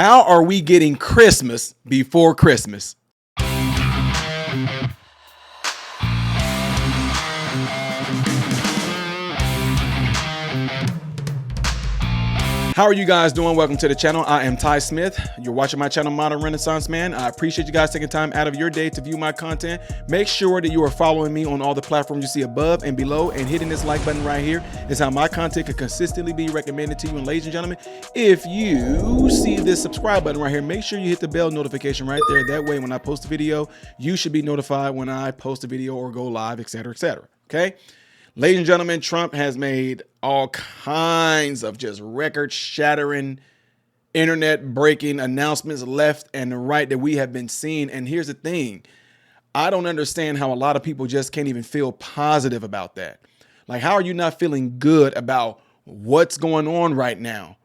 How are we getting Christmas before Christmas? How are you guys doing? Welcome to the channel. I am Ty Smith. You're watching my channel, Modern Renaissance Man. I appreciate you guys taking time out of your day to view my content. Make sure that you are following me on all the platforms you see above and below, and hitting this like button right here is how my content can consistently be recommended to you. And ladies and gentlemen, if you see this subscribe button right here, make sure you hit the bell notification right there. That way, when I post a video, you should be notified when I post a video or go live, etc., etc. Okay? Ladies and gentlemen, Trump has made all kinds of just record-shattering, internet-breaking announcements left and right that we have been seeing. And here's the thing. I don't understand how a lot of people just can't even feel positive about that. Like, how are you not feeling good about what's going on right now?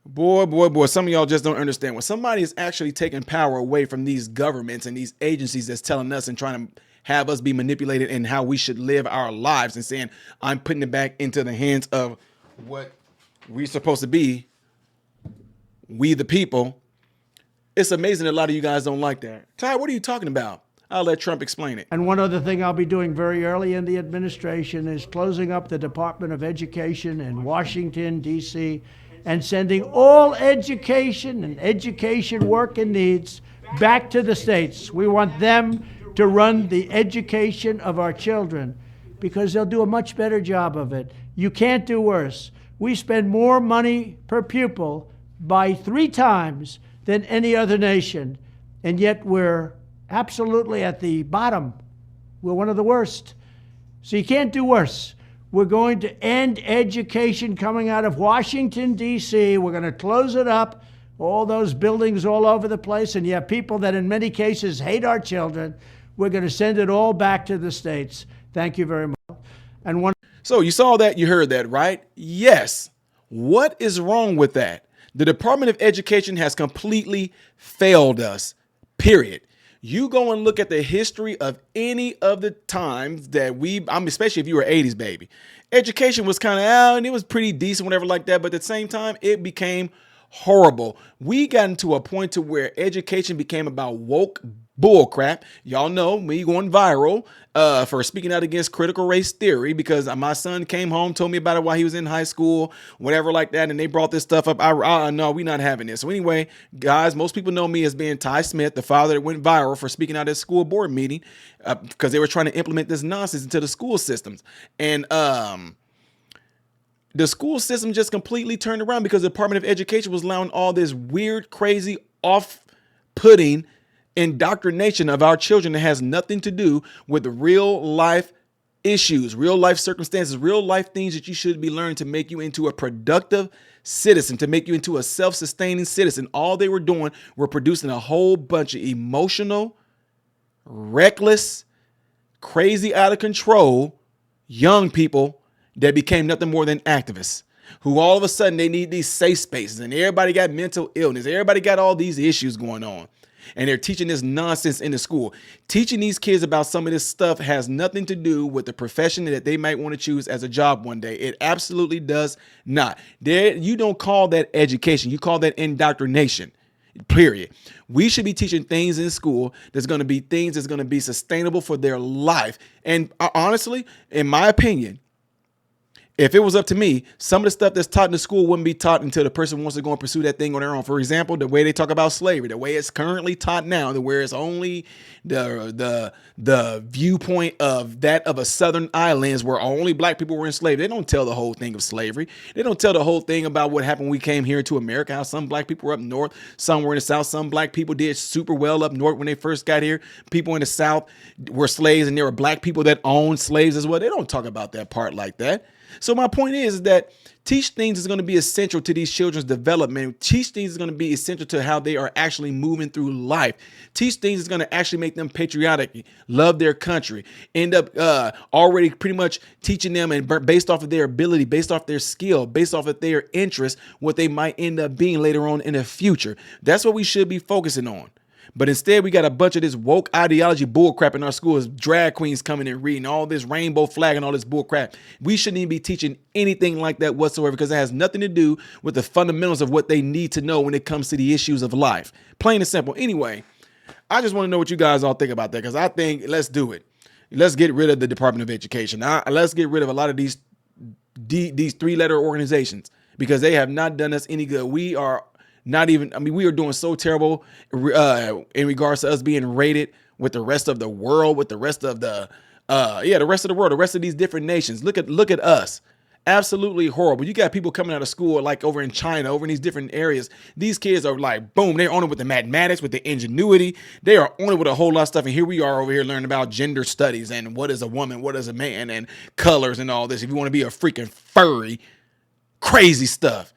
Boy, some of y'all just don't understand. When somebody is actually taking power away from these governments and these agencies that's telling us and trying to have us be manipulated in how we should live our lives and saying, I'm putting it back into the hands of what we're supposed to be, we the people. It's amazing that a lot of you guys don't like that. Ty, what are you talking about? I'll let Trump explain it. And one other thing I'll be doing very early in the administration is closing up the Department of Education in Washington, D.C., and sending all education and education work and needs back to the states. We want them to run the education of our children because they'll do a much better job of it. You can't do worse. We spend more money per pupil by 3 times than any other nation, and yet we're absolutely at the bottom. We're one of the worst. So you can't do worse. We're going to end education coming out of Washington, D.C. We're going to close it up, all those buildings all over the place, and you have people that in many cases hate our children. We're going to send it all back to the states. Thank you very much. And So you saw that, you heard that, right? Yes. What is wrong with that? The Department of Education has completely failed us, period. You go and look at the history of any of the times that especially if you were 80s baby, education was kind of out and it was pretty decent, whatever like that. But at the same time, it became horrible. We got into a point to where education became about woke bullcrap. Y'all know me going viral for speaking out against critical race theory because my son came home, told me about it while he was in high school, whatever like that, and they brought this stuff up. No, we're not having this. So anyway, guys, most people know me as being Ty Smith, the father that went viral for speaking out at a school board meeting because they were trying to implement this nonsense into the school systems. And the school system just completely turned around because the Department of Education was allowing all this weird, crazy, off-putting indoctrination of our children that has nothing to do with the real life issues, real life circumstances, real life things that you should be learning to make you into a productive citizen, to make you into a self-sustaining citizen. All they were doing were producing a whole bunch of emotional, reckless, crazy, out of control young people that became nothing more than activists who all of a sudden they need these safe spaces and everybody got mental illness. Everybody got all these issues going on. And they're teaching this nonsense in the school. Teaching these kids about some of this stuff has nothing to do with the profession that they might want to choose as a job one day. It absolutely does not. You don't call that education. You call that indoctrination, period. We should be teaching things in school that's going to be things that's going to be sustainable for their life. And honestly, in my opinion, if it was up to me, some of the stuff that's taught in the school wouldn't be taught until the person wants to go and pursue that thing on their own. For example, the way they talk about slavery, the way it's currently taught now, where it's only the viewpoint of that of a southern islands where only black people were enslaved. They don't tell the whole thing of slavery. They don't tell the whole thing about what happened when we came here to America, how some black people were up north, some were in the south. Some black people did super well up north when they first got here. People in the south were slaves and there were black people that owned slaves as well. They don't talk about that part like that. So my point is that teach things is going to be essential to these children's development. Teach things is going to be essential to how they are actually moving through life. Teach things is going to actually make them patriotic, love their country, end up already pretty much teaching them and based off of their ability, based off their skill, based off of their interest, what they might end up being later on in the future. That's what we should be focusing on. But instead, we got a bunch of this woke ideology bullcrap in our schools. Drag queens coming and reading all this rainbow flag and all this bullcrap. We shouldn't even be teaching anything like that whatsoever, because it has nothing to do with the fundamentals of what they need to know when it comes to the issues of life. Plain and simple. Anyway, I just want to know what you guys all think about that, because I think let's do it. Let's get rid of the Department of Education. Let's get rid of a lot of these three-letter organizations, because they have not done us any good. We are not even, I mean, we are doing so terrible in regards to us being rated with the rest of the world, with the rest of the rest of the world, the rest of these different nations. Look at us. Absolutely horrible. You got people coming out of school like over in China, over in these different areas. These kids are like, boom, they're on it with the mathematics, with the ingenuity. They are on it with a whole lot of stuff. And here we are over here learning about gender studies and what is a woman, what is a man, and colors and all this. If you want to be a freaking furry, crazy stuff.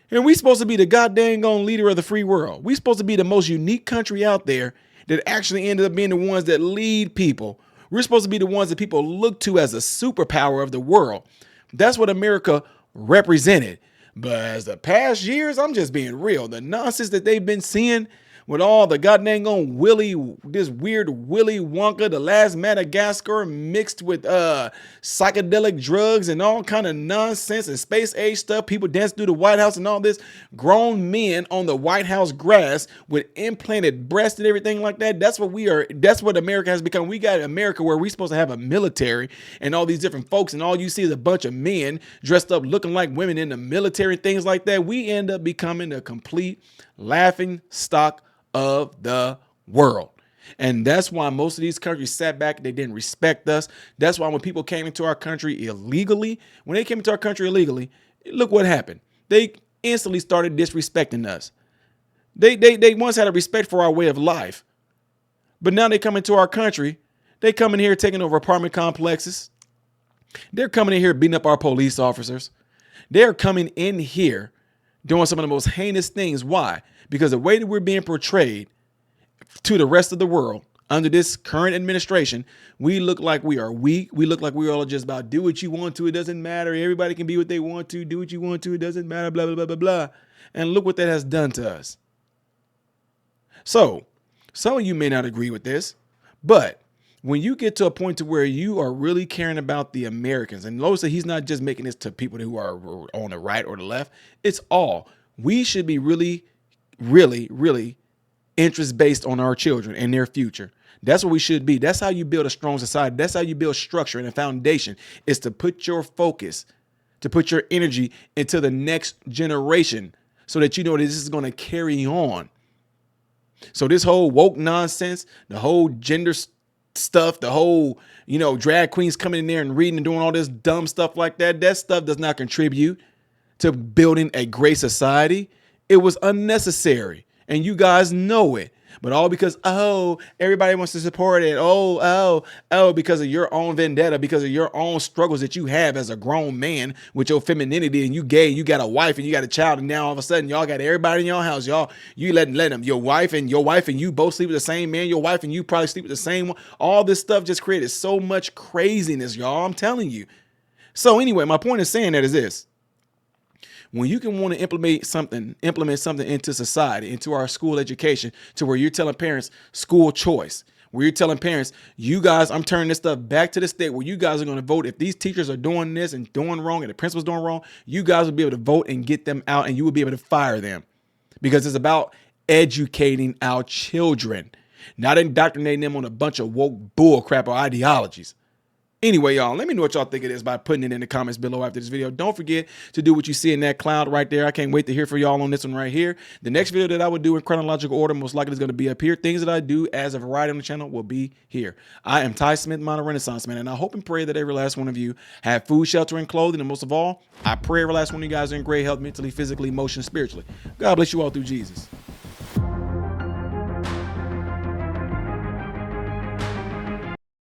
And we supposed to be the goddamn leader of the free world. We supposed to be the most unique country out there that actually ended up being the ones that lead people. We're supposed to be the ones that people look to as a superpower of the world. That's what America represented. But as the past years, I'm just being real. The nonsense that they've been seeing with all the goddamn this weird Willy Wonka, the last Madagascar mixed with psychedelic drugs and all kind of nonsense and space age stuff. People dance through the White House and all this. Grown men on the White House grass with implanted breasts and everything like that. That's what we are. That's what America has become. We got America where we're supposed to have a military and all these different folks, and all you see is a bunch of men dressed up looking like women in the military, things like that. We end up becoming a complete laughing stock of the world. And that's why most of these countries sat back. They didn't respect us. That's why when people came into our country illegally, look what happened. They instantly started disrespecting us. They once had a respect for our way of life. But now they come into our country. They come in here taking over apartment complexes. They're coming in here beating up our police officers. They're coming in here doing some of the most heinous things. Why? Because the way that we're being portrayed to the rest of the world under this current administration, we look like we are weak. We look like we are all just about do what you want to. It doesn't matter. Everybody can be what they want to. Do what you want to. It doesn't matter. Blah, blah, blah, blah, blah. And look what that has done to us. So some of you may not agree with this, but when you get to a point to where you are really caring about the Americans, and Lois said he's not just making this to people who are on the right or the left, it's all. We should be really interest based on our children and their future. That's what we should be. That's how you build a strong society. That's how you build structure and a foundation, is to put your focus, to put your energy into the next generation so that you know that this is going to carry on. So this whole woke nonsense, the whole gender stuff, the whole, drag queens coming in there and reading and doing all this dumb stuff like that, that stuff does not contribute to building a great society. It was unnecessary, and you guys know it. But all because, everybody wants to support it. Because of your own vendetta, because of your own struggles that you have as a grown man with your femininity, and you gay, you got a wife and you got a child, and now all of a sudden y'all got everybody in your house. You let them, your wife and you both sleep with the same man. Your wife and you probably sleep with the same one. All this stuff just created so much craziness, y'all. I'm telling you. So anyway, my point is saying that is this. When you can want to implement something into society, into our school education, to where you're telling parents school choice, where you're telling parents, you guys, I'm turning this stuff back to the state where you guys are going to vote. If these teachers are doing this and doing wrong and the principal's doing wrong, you guys will be able to vote and get them out, and you will be able to fire them, because it's about educating our children, not indoctrinating them on a bunch of woke bull crap or ideologies. Anyway, y'all, let me know what y'all think of this by putting it in the comments below after this video. Don't forget to do what you see in that cloud right there. I can't wait to hear from y'all on this one right here. The next video that I would do in chronological order most likely is going to be up here. Things that I do as a variety on the channel will be here. I am Ty Smith, Modern Renaissance Man, and I hope and pray that every last one of you have food, shelter, and clothing. And most of all, I pray every last one of you guys are in great health, mentally, physically, emotionally, spiritually. God bless you all through Jesus.